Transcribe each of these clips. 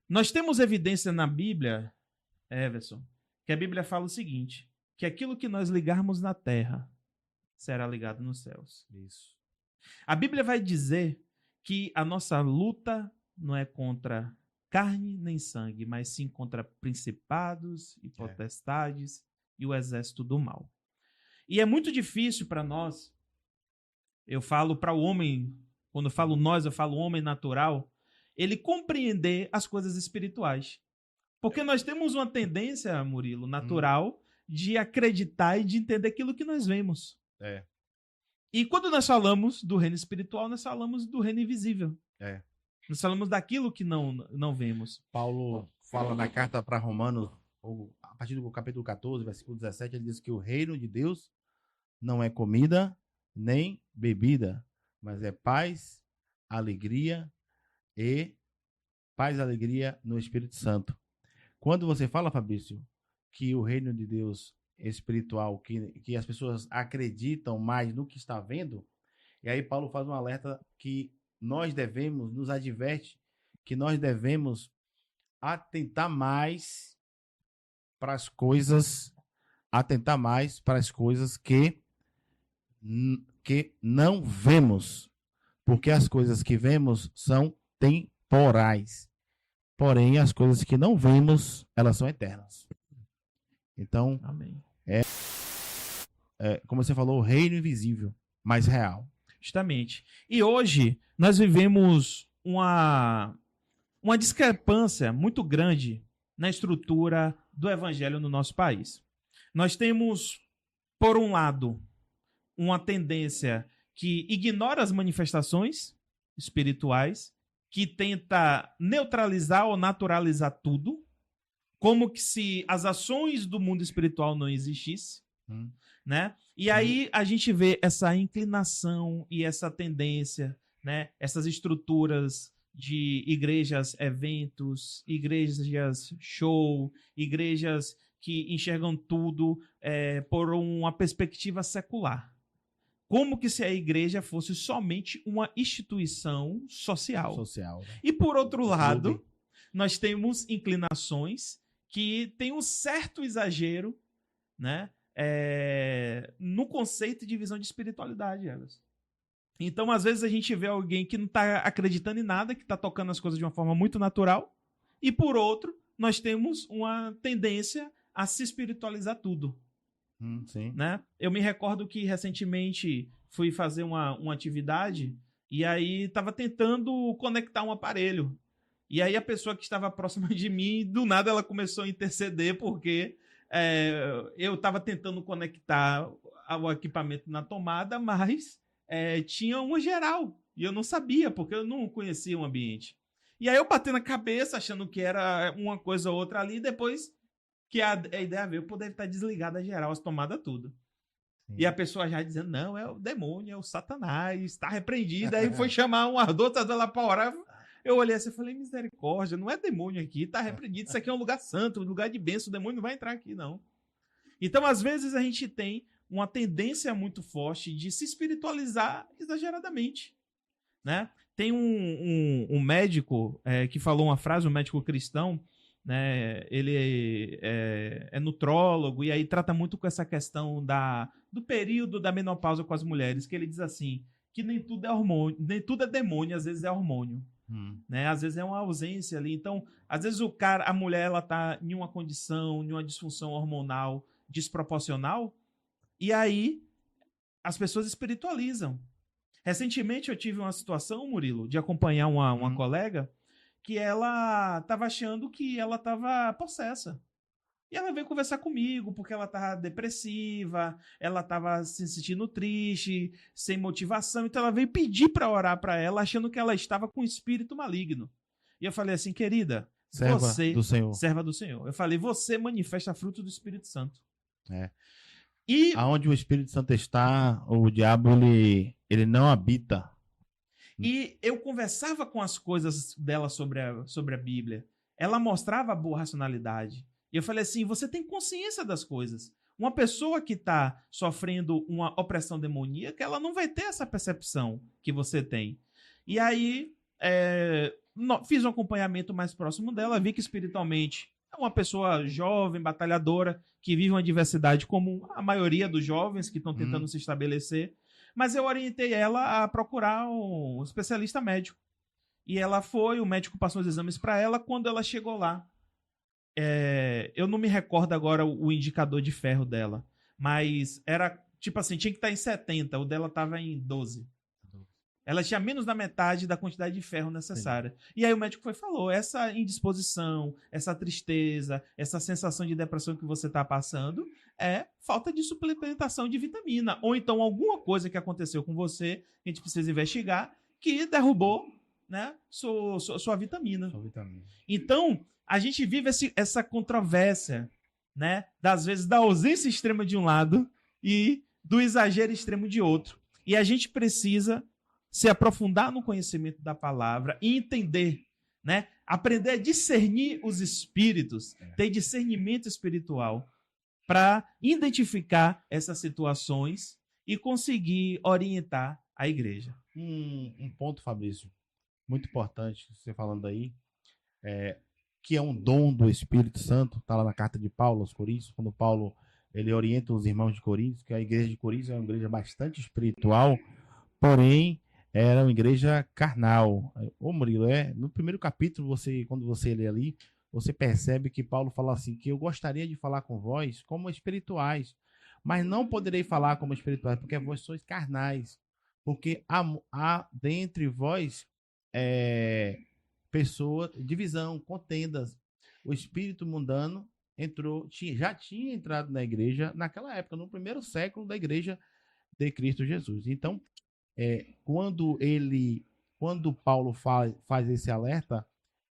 Nós temos evidência na Bíblia, Everson, que a Bíblia fala o seguinte, que aquilo que nós ligarmos na terra será ligado nos céus. Isso. A Bíblia vai dizer que a nossa luta não é contra carne nem sangue, mas sim contra principados e potestades e o exército do mal. E é muito difícil para nós, eu falo para o homem, quando eu falo nós, eu falo homem natural, ele compreender as coisas espirituais. Porque nós temos uma tendência, Murilo, natural, de acreditar e de entender aquilo que nós vemos. E quando nós falamos do reino espiritual, nós falamos do reino invisível. Nós falamos daquilo que não vemos. Paulo fala na carta para Romanos, a partir do capítulo 14, versículo 17, ele diz que o reino de Deus não é comida nem bebida, mas é paz, alegria no Espírito Santo. Quando você fala, Fabrício, que o reino de Deus espiritual, que as pessoas acreditam mais no que está vendo, e aí Paulo faz um alerta que nós devemos, nos adverte, que nós devemos atentar mais para as coisas que não vemos, porque as coisas que vemos são temporais, porém as coisas que não vemos, elas são eternas. Então, Amém. Como você falou, o reino invisível, mas real. Justamente. E hoje nós vivemos uma discrepância muito grande na estrutura do evangelho no nosso país. Nós temos, por um lado, uma tendência que ignora as manifestações espirituais, que tenta neutralizar ou naturalizar tudo, como que se as ações do mundo espiritual não existissem, né? E aí a gente vê essa inclinação e essa tendência, né? Essas estruturas de igrejas, eventos, igrejas show, igrejas que enxergam tudo por uma perspectiva secular. Como que se a igreja fosse somente uma instituição social. Né? E por outro lado, nós temos inclinações que têm um certo exagero, né? No conceito de visão de espiritualidade, Elas. Então, às vezes, a gente vê alguém que não está acreditando em nada, que está tocando as coisas de uma forma muito natural, e por outro, nós temos uma tendência a se espiritualizar tudo. Sim. Né? Eu me recordo que recentemente fui fazer uma atividade e aí estava tentando conectar um aparelho. E aí a pessoa que estava próxima de mim, do nada ela começou a interceder porque eu estava tentando conectar o equipamento na tomada, mas tinha uma geral. E eu não sabia, porque eu não conhecia o ambiente. E aí eu bati na cabeça, achando que era uma coisa ou outra ali, e depois que a ideia veio, poder estar desligada geral, as tomadas tudo. Sim. E a pessoa já dizendo, não, é o demônio, é o Satanás, está repreendido. Aí foi chamar um ardor, tá lá para orar. Eu olhei assim e falei, misericórdia, não é demônio aqui, está repreendido. Isso aqui é um lugar santo, um lugar de bênção, o demônio não vai entrar aqui, não. Então, às vezes, a gente tem uma tendência muito forte de se espiritualizar exageradamente, né? Tem um médico que falou uma frase, um médico cristão, né? Ele é nutrólogo e aí trata muito com essa questão do período da menopausa com as mulheres, que ele diz assim, que nem tudo é hormônio, nem tudo é demônio, às vezes é hormônio. Né? Às vezes é uma ausência ali. Então, às vezes a mulher, ela tá em uma condição, em uma disfunção hormonal desproporcional, e aí as pessoas espiritualizam. Recentemente eu tive uma situação, Murilo, de acompanhar uma colega que ela estava achando que ela estava possessa. E ela veio conversar comigo porque ela estava depressiva, ela estava se sentindo triste, sem motivação. Então ela veio pedir para orar para ela, achando que ela estava com um espírito maligno. E eu falei assim, querida, serva do Senhor. Eu falei, você manifesta fruto do Espírito Santo. E aonde o Espírito Santo está, o diabo ele não habita. E eu conversava com as coisas dela sobre a Bíblia. Ela mostrava boa racionalidade. E eu falei assim, você tem consciência das coisas. Uma pessoa que está sofrendo uma opressão demoníaca, ela não vai ter essa percepção que você tem. E aí, fiz um acompanhamento mais próximo dela, vi que espiritualmente é uma pessoa jovem, batalhadora, que vive uma diversidade como a maioria dos jovens que estão tentando se estabelecer. Mas eu orientei ela a procurar um especialista médico. E ela foi, o médico passou os exames para ela. Quando ela chegou lá, eu não me recordo agora o indicador de ferro dela, mas era tipo assim, tinha que estar em 70, o dela estava em 12. Ela tinha menos da metade da quantidade de ferro necessária. Sim. E aí o médico falou, essa indisposição, essa tristeza, essa sensação de depressão que você está passando é falta de suplementação de vitamina. Ou então alguma coisa que aconteceu com você, que a gente precisa investigar, que derrubou, né, sua vitamina. Então, a gente vive essa controvérsia, né, das vezes da ausência extrema de um lado e do exagero extremo de outro. E a gente precisa se aprofundar no conhecimento da palavra e entender, né? Aprender a discernir os espíritos, ter discernimento espiritual para identificar essas situações e conseguir orientar a igreja. Um ponto, Fabrício, muito importante, você falando aí, que é um dom do Espírito Santo, está lá na carta de Paulo aos Coríntios, quando Paulo ele orienta os irmãos de Coríntios, que a igreja de Coríntios é uma igreja bastante espiritual, porém era uma igreja carnal. Ô Murilo, no primeiro capítulo, quando você lê ali, você percebe que Paulo fala assim, que eu gostaria de falar com vós como espirituais, mas não poderei falar como espirituais, porque vós sois carnais, porque há dentre vós pessoas, divisão, contendas. O espírito mundano já tinha entrado na igreja naquela época, no primeiro século da igreja de Cristo Jesus. Então, quando Paulo faz esse alerta,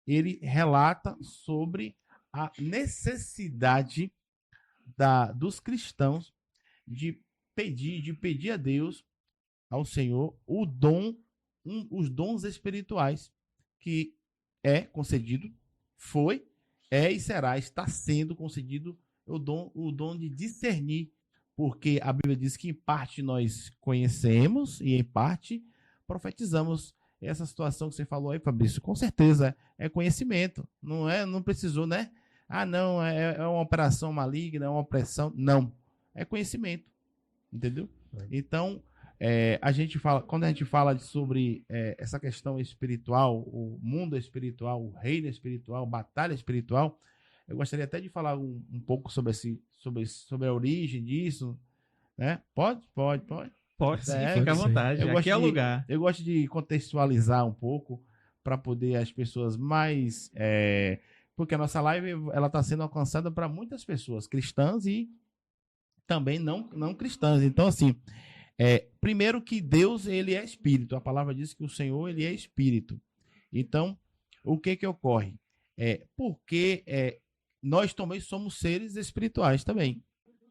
ele relata sobre a necessidade dos cristãos de pedir a Deus, ao Senhor, os dons espirituais que é concedido, e será, está sendo concedido o dom de discernir, porque a Bíblia diz que em parte nós conhecemos e em parte profetizamos. Essa situação que você falou aí, Fabrício, com certeza é conhecimento, não precisou, né? Não, é uma operação maligna, é uma opressão, não, é conhecimento, entendeu? Então, quando a gente fala sobre essa questão espiritual, o mundo espiritual, o reino espiritual, batalha espiritual, eu gostaria até de falar um pouco sobre a origem disso, né? Pode, sim, fica à vontade, aqui é o lugar. Eu gosto de contextualizar um pouco para poder as pessoas mais... porque a nossa live ela está sendo alcançada para muitas pessoas, cristãs e também não cristãs. Então, assim, primeiro que Deus ele é espírito. A palavra diz que o Senhor ele é espírito. Então, o que ocorre? Porque nós também somos seres espirituais também.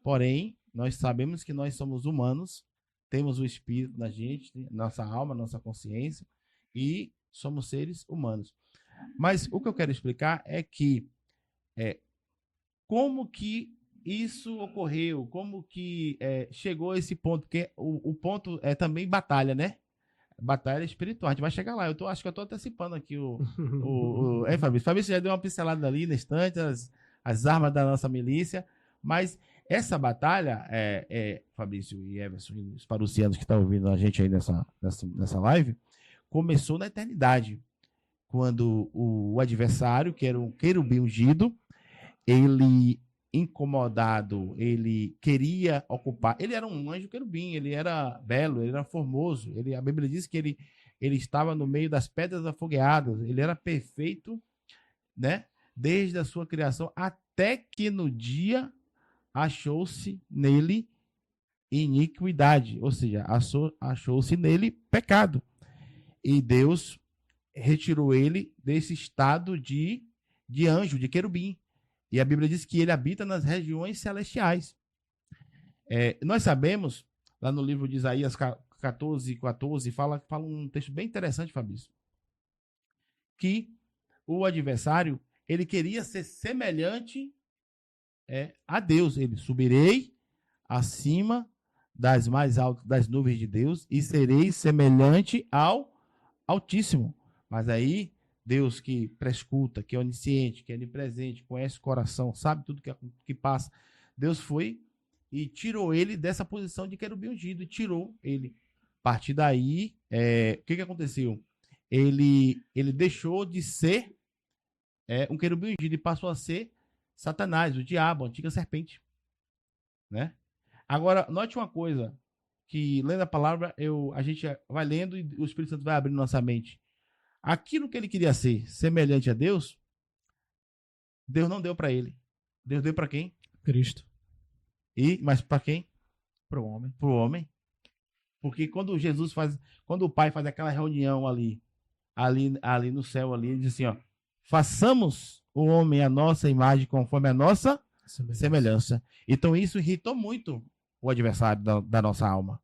Porém, nós sabemos que nós somos humanos, temos o espírito na gente, nossa alma, nossa consciência, e somos seres humanos. Mas o que eu quero explicar é que como que isso ocorreu, como que chegou a esse ponto, porque o ponto é também batalha, né? Batalha espiritual, a gente vai chegar lá. Acho que eu estou antecipando aqui Fabrício. Fabrício já deu uma pincelada ali na estante, as armas da nossa milícia, mas essa batalha, Fabrício e Everson, e os parucianos que estão ouvindo a gente aí nessa live, começou na eternidade, quando o adversário, que era um querubim ungido, ele incomodado, ele queria ocupar, ele era um anjo querubim, ele era belo, ele era formoso, a Bíblia diz que ele estava no meio das pedras afogueadas, ele era perfeito, né? Desde a sua criação, até que no dia achou-se nele iniquidade, ou seja, achou-se nele pecado, e Deus retirou ele desse estado de anjo, de querubim. E a Bíblia diz que ele habita nas regiões celestiais. Nós sabemos, lá no livro de Isaías 14, fala um texto bem interessante, Fabrício, que o adversário, ele queria ser semelhante a Deus. Ele: subirei acima das mais altas das nuvens de Deus e serei semelhante ao Altíssimo. Mas aí Deus que prescuta, que é onisciente, que é onipresente, conhece o coração, sabe tudo que passa. Deus foi e tirou ele dessa posição de querubim ungido, e tirou ele. A partir daí, o que aconteceu? Ele deixou de ser um querubim ungido e passou a ser Satanás, o diabo, a antiga serpente. Né? Agora, note uma coisa, que lendo a palavra, a gente vai lendo e o Espírito Santo vai abrindo nossa mente. Aquilo que ele queria ser, semelhante a Deus, Deus não deu para ele. Deus deu para quem? Cristo. Mas para quem? Para o homem. Para o homem. Porque quando quando o Pai faz aquela reunião ali no céu, ali, ele diz assim, ó, façamos o homem a nossa imagem conforme a nossa semelhança. Então isso irritou muito o adversário da nossa alma.